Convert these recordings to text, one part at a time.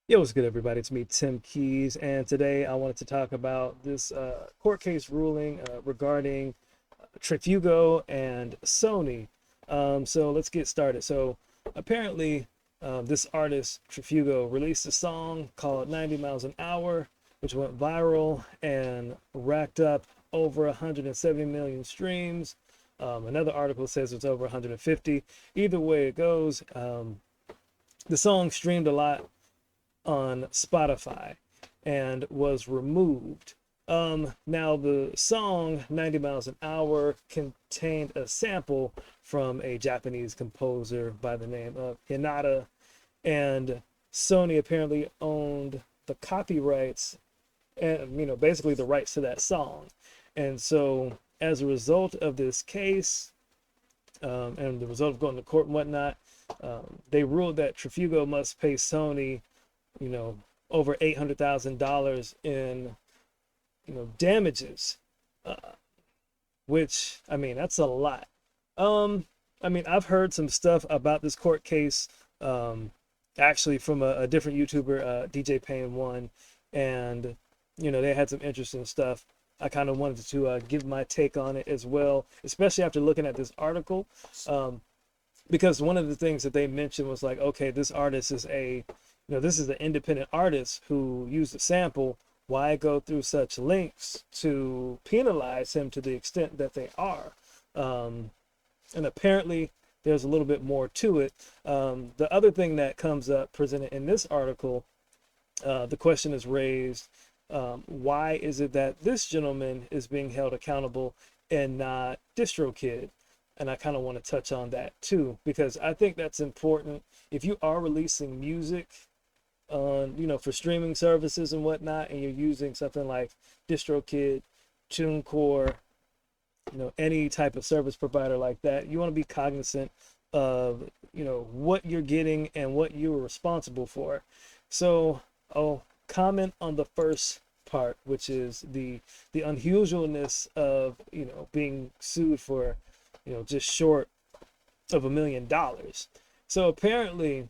Yo, what's good, everybody? It's me, Tim Keys, and today I wanted to talk about this court case ruling regarding Trugo and Sony. So let's get started. So apparently, this artist Trugo released a song called 90 Miles an Hour, which went viral and racked up over 170 million streams. Another article says it's over 150. Either way it goes, the song streamed a lot on Spotify and was removed. Now, the song 90 Miles an Hour contained a sample from a Japanese composer by the name of Hinata, and Sony apparently owned the copyrights and, basically the rights to that song. And so, as a result of this case, and the result of going to court and whatnot, they ruled that Trugo must pay Sony you know, over $800,000 in, damages, uh, which, I mean, that's a lot. Um, I mean, I've heard some stuff about this court case, actually from a different YouTuber, DJ Payne One, and, they had some interesting stuff. I kind of wanted to give my take on it as well, especially after looking at this article. Um, because one of the things that they mentioned was like, okay, this artist is this is an independent artist who used a sample. Why go through such lengths to penalize him to the extent that they are? Um, and apparently, there's a little bit more to it. The other thing that comes up presented in this article, the question is raised: why is it that this gentleman is being held accountable and not DistroKid? And I kind of want to touch on that too, because I think that's important. If you are releasing music on, for streaming services and whatnot, and you're using something like DistroKid, TuneCore, any type of service provider like that, you want to be cognizant of, what you're getting and what you are responsible for. So I'll comment on the first part, which is the unusualness of, being sued for, just short of $1 million. So apparently,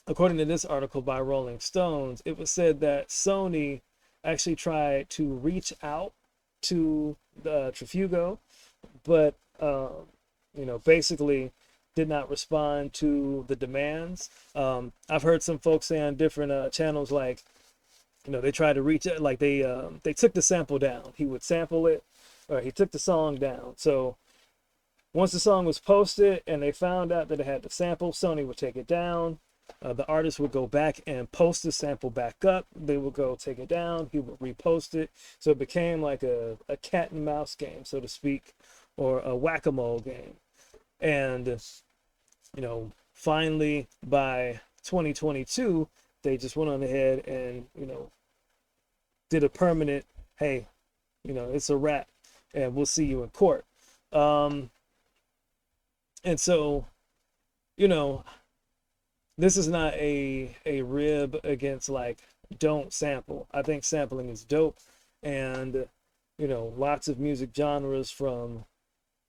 according to this article by Rolling Stones, it was said that Sony actually tried to reach out to the Trugo, but basically did not respond to the demands. I've heard some folks say on different channels, like, they tried to reach it, like they took the sample down. He would sample it, or he took the song down. So once the song was posted and they found out that it had the sample, Sony would take it down. The artist would go back and post the sample back up. They would go take it down. He would repost it. So it became like a cat and mouse game, so to speak, or a whack-a-mole game. And, finally by 2022, they just went on ahead and, did a permanent, hey, it's a wrap and we'll see you in court. Um, and so, you know, this is not a rib against like don't sample. I think sampling is dope, and lots of music genres from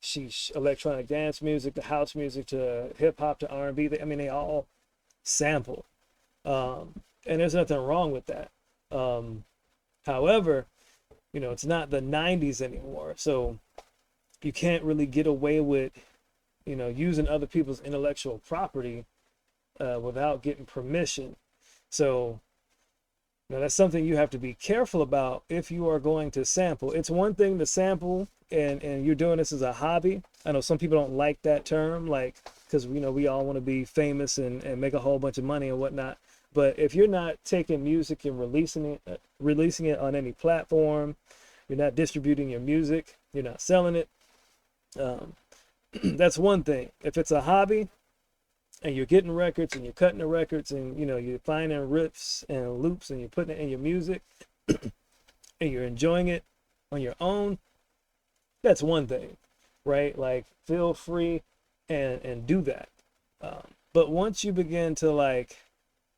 sheesh electronic dance music to house music to hip hop to R&B. I mean, they all sample, and there's nothing wrong with that. Um, However, it's not the '90s anymore, so you can't really get away with using other people's intellectual property without getting permission. So that's something you have to be careful about if you are going to sample. It's one thing to sample and you're doing this as a hobby. I know some people don't like that term, like, because we all want to be famous and make a whole bunch of money and whatnot. But if you're not taking music and releasing it on any platform, you're not distributing your music, you're not selling it. Um, that's one thing. If it's a hobby, and you're getting records and you're cutting the records and you're finding riffs and loops and you're putting it in your music and you're enjoying it on your own, that's one thing, right? Like, feel free and do that. But once you begin to like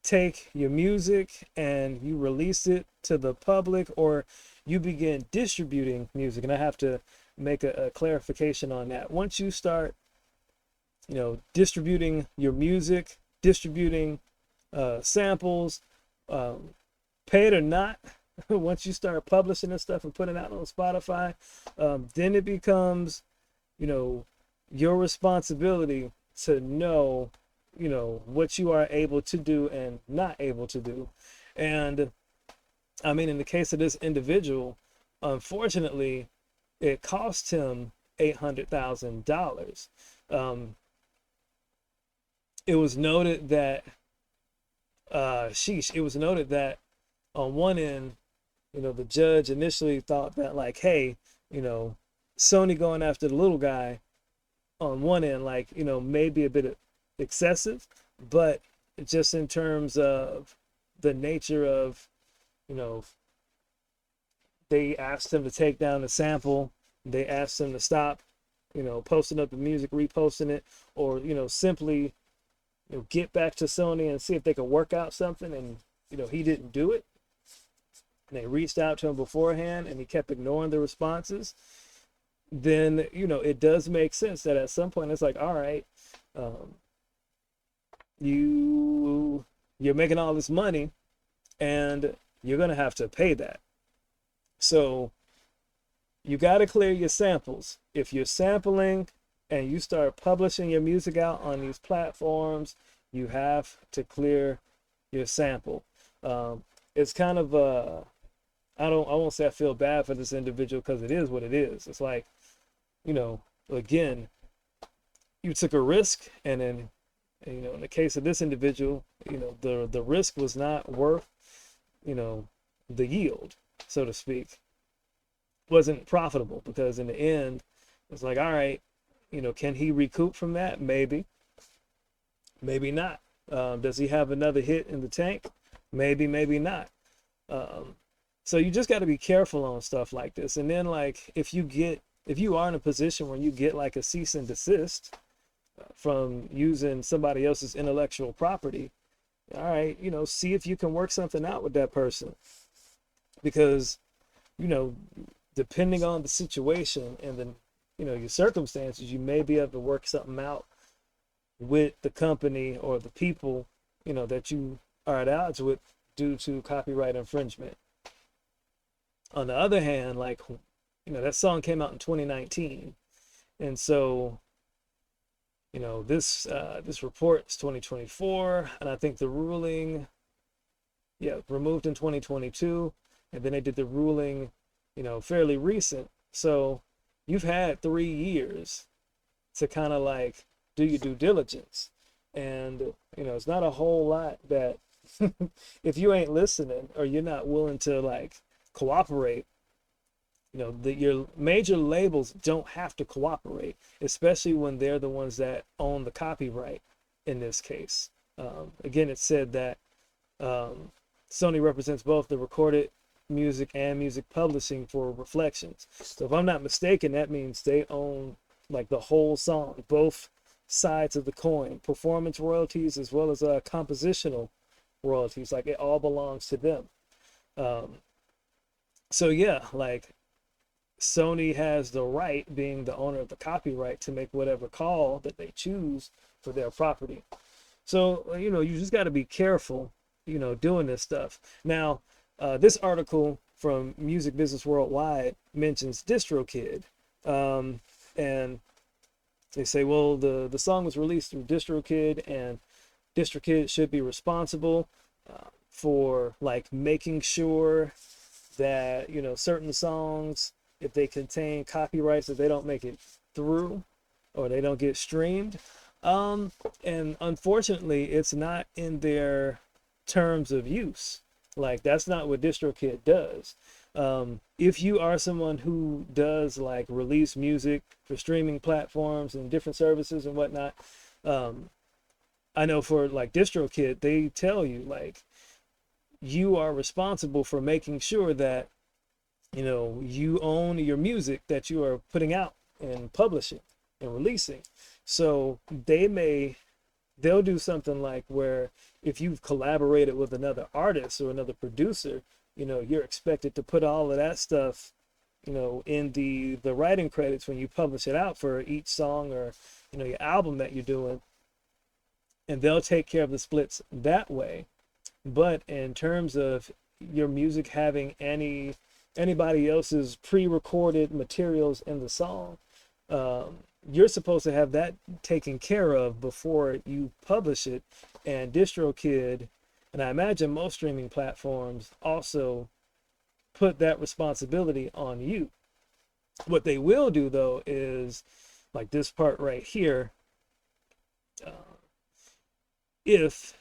take your music and you release it to the public, or you begin distributing music, and I have to make a clarification on that. Once you start distributing your music, distributing samples, pay it or not, once you start publishing this stuff and putting it out on Spotify, then it becomes, you know, your responsibility to know, what you are able to do and not able to do. And I mean, in the case of this individual, unfortunately, it cost him $800,000. It was noted that, it was noted that on one end, the judge initially thought that, like, hey, Sony going after the little guy on one end, like, maybe a bit excessive, but just in terms of the nature of, you know, they asked him to take down the sample. They asked him to stop, posting up the music, reposting it, or, simply, get back to Sony and see if they could work out something. And, he didn't do it. And they reached out to him beforehand and he kept ignoring the responses. Then, it does make sense that at some point it's like, all right, you're making all this money and you're going to have to pay that. So you got to clear your samples. If you're sampling and you start publishing your music out on these platforms, you have to clear your sample. It's kind of I won't say I feel bad for this individual, because it is what it is. It's like, again, you took a risk, and then, in the case of this individual, the risk was not worth, the yield, so to speak. Wasn't profitable, because in the end, it's like, all right, can he recoup from that? Maybe not. Does he have another hit in the tank? Maybe not. So you just got to be careful on stuff like this. And then, like, if you are in a position where you get like a cease and desist from using somebody else's intellectual property, all right, see if you can work something out with that person. Because, depending on the situation and then, your circumstances, you may be able to work something out with the company or the people, that you are at odds with due to copyright infringement. On the other hand, like, that song came out in 2019. And so, this report is 2024. And I think the ruling, removed in 2022. And then they did the ruling, fairly recent. So you've had 3 years to kind of like do your due diligence. And, it's not a whole lot that if you ain't listening or you're not willing to like cooperate, your major labels don't have to cooperate, especially when they're the ones that own the copyright in this case. Again, it said that Sony represents both the recorded music and music publishing for Reflections. So if I'm not mistaken, that means they own like the whole song, both sides of the coin, performance royalties as well as compositional royalties. Like, it all belongs to them. So yeah, like, Sony has the right, being the owner of the copyright, to make whatever call that they choose for their property. So, you just got to be careful, doing this stuff. Now, this article from Music Business Worldwide mentions DistroKid. And they say, well, the song was released through DistroKid, and DistroKid should be responsible for like making sure that, certain songs, if they contain copyrights, that they don't make it through or they don't get streamed. And unfortunately, it's not in their terms of use. Like, that's not what DistroKid does. If you are someone who does like release music for streaming platforms and different services and whatnot, I know for like DistroKid, they tell you like you are responsible for making sure that you own your music that you are putting out and publishing and releasing. So they'll do something like where if you've collaborated with another artist or another producer, you're expected to put all of that stuff, in the writing credits when you publish it out for each song or, your album that you're doing. And they'll take care of the splits that way. But in terms of your music having anybody else's pre-recorded materials in the song, you're supposed to have that taken care of before you publish it. And DistroKid, and I imagine most streaming platforms, also put that responsibility on you. What they will do though is, like this part right here, uh, if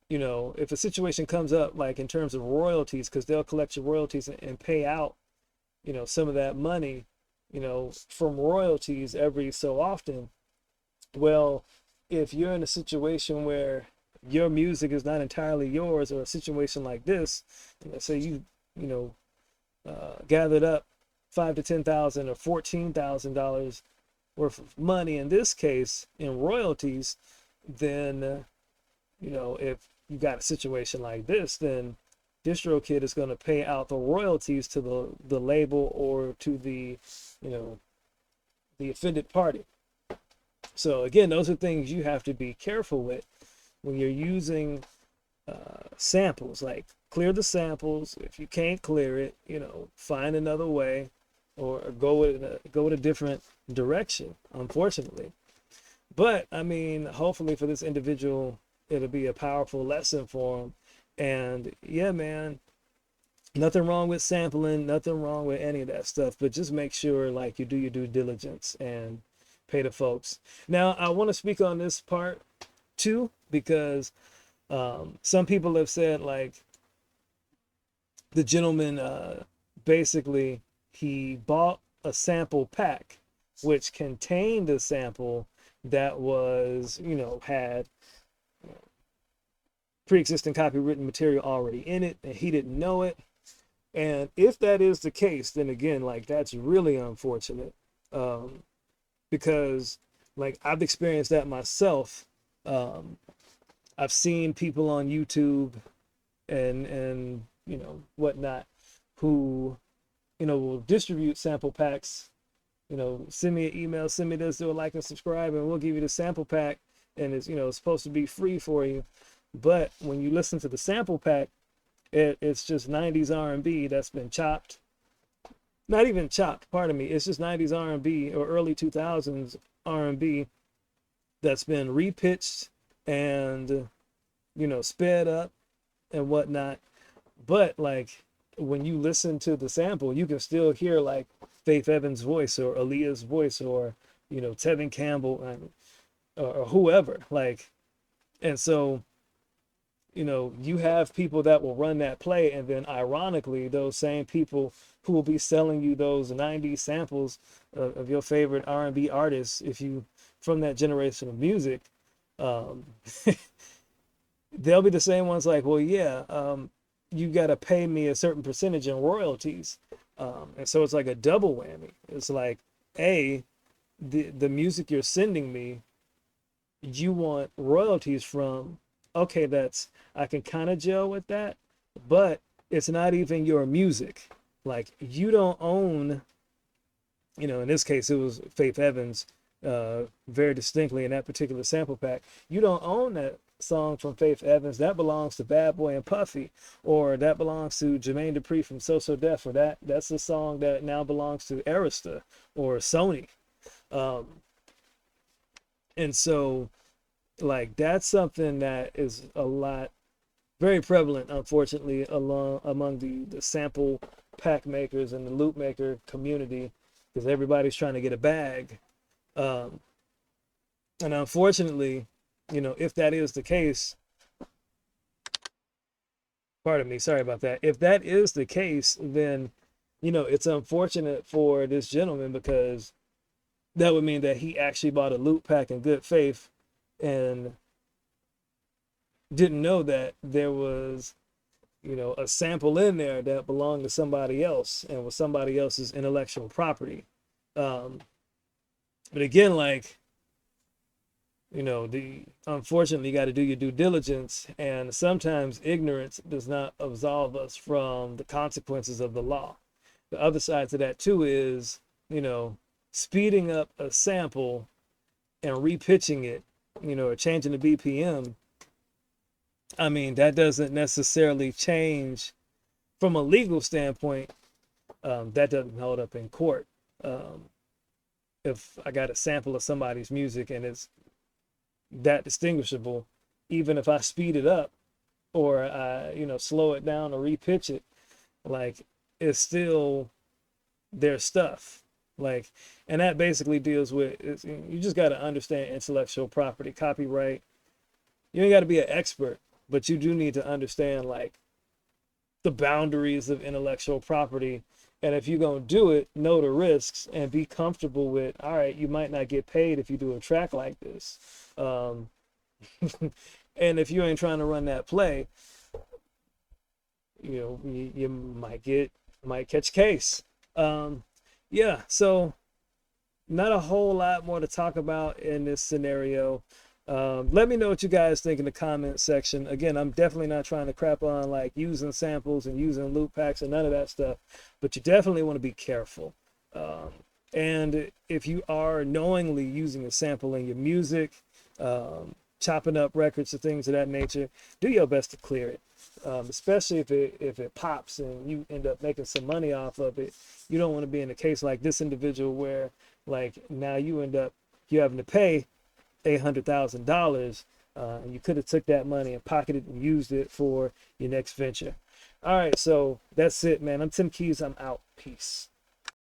if a situation comes up like in terms of royalties, because they'll collect your royalties and pay out some of that money from royalties every so often. Well, if you're in a situation where your music is not entirely yours, or a situation like this, let's say you know gathered up 5 to 10 thousand or $14,000 worth of money in this case in royalties, then if you got a situation like this, then DistroKid is going to pay out the royalties to the label or to the offended party. So again, those are things you have to be careful with when you're using samples. Like, clear the samples. If you can't clear it, find another way, or go with a different direction, unfortunately. But I mean, hopefully for this individual, it'll be a powerful lesson for him. And yeah, man, nothing wrong with sampling, nothing wrong with any of that stuff, but just make sure like you do your due diligence and pay the folks. Now, I want to speak on this part too, because some people have said like the gentleman basically he bought a sample pack which contained a sample that was had pre-existing copywritten material already in it, and he didn't know it. And if that is the case, then again, like, that's really unfortunate, because like I've experienced that myself. I've seen people on YouTube and whatnot who will distribute sample packs. Send me an email, send me this, do a like and subscribe, and we'll give you the sample pack, and it's supposed to be free for you. But when you listen to the sample pack, it's just 90s R&B that's been chopped. Not even chopped, pardon me. It's just 90s R&B or early 2000s R&B that's been repitched and sped up and whatnot. But like when you listen to the sample, you can still hear like Faith Evans' voice or Aaliyah's voice or Tevin Campbell or whoever. Like, and so you have people that will run that play, and then ironically, those same people who will be selling you those 90s samples of your favorite R&B artists, if you from that generation of music, they'll be the same ones like, well, yeah, you got to pay me a certain percentage in royalties. And so it's like a double whammy. It's like, the music you're sending me, you want royalties from. Okay, I can kind of gel with that, but it's not even your music. Like, you don't own, in this case, it was Faith Evans, very distinctly in that particular sample pack. You don't own that song from Faith Evans. That belongs to Bad Boy and Puffy, or that belongs to Jermaine Dupri from So So Def, or that's the song that now belongs to Arista or Sony. And so, like, that's something that is very prevalent, unfortunately, among the sample pack makers and the loop maker community, because everybody's trying to get a bag. And unfortunately, if that is the case, pardon me, sorry about that. If that is the case, then, it's unfortunate for this gentleman, because that would mean that he actually bought a loop pack in good faith and didn't know that there was a sample in there that belonged to somebody else and was somebody else's intellectual property. But again, like, unfortunately, you got to do your due diligence, and sometimes ignorance does not absolve us from the consequences of the law. The other side to that too is speeding up a sample and repitching it, or changing the BPM I mean, that doesn't necessarily change from a legal standpoint. That doesn't hold up in court. Um, if I got a sample of somebody's music and it's that distinguishable, even if I speed it up or I, slow it down or repitch it, like it's still their stuff. Like, and that basically deals with you just got to understand intellectual property, copyright. You ain't got to be an expert, but you do need to understand like the boundaries of intellectual property. And if you're going to do it, know the risks and be comfortable with, all right, you might not get paid if you do a track like this. Um, and if you ain't trying to run that play, you might catch case. Um, yeah, so not a whole lot more to talk about in this scenario. Let me know what you guys think in the comment section. Again, I'm definitely not trying to crap on like using samples and using loop packs and none of that stuff, but you definitely want to be careful. Um, and if you are knowingly using a sample in your music, chopping up records or things of that nature, do your best to clear it. Especially if it pops and you end up making some money off of it. You don't want to be in a case like this individual where like now you having to pay $800,000, and you could have took that money and pocketed and used it for your next venture. All right, so that's it, man. I'm Tim Keys. I'm out. Peace.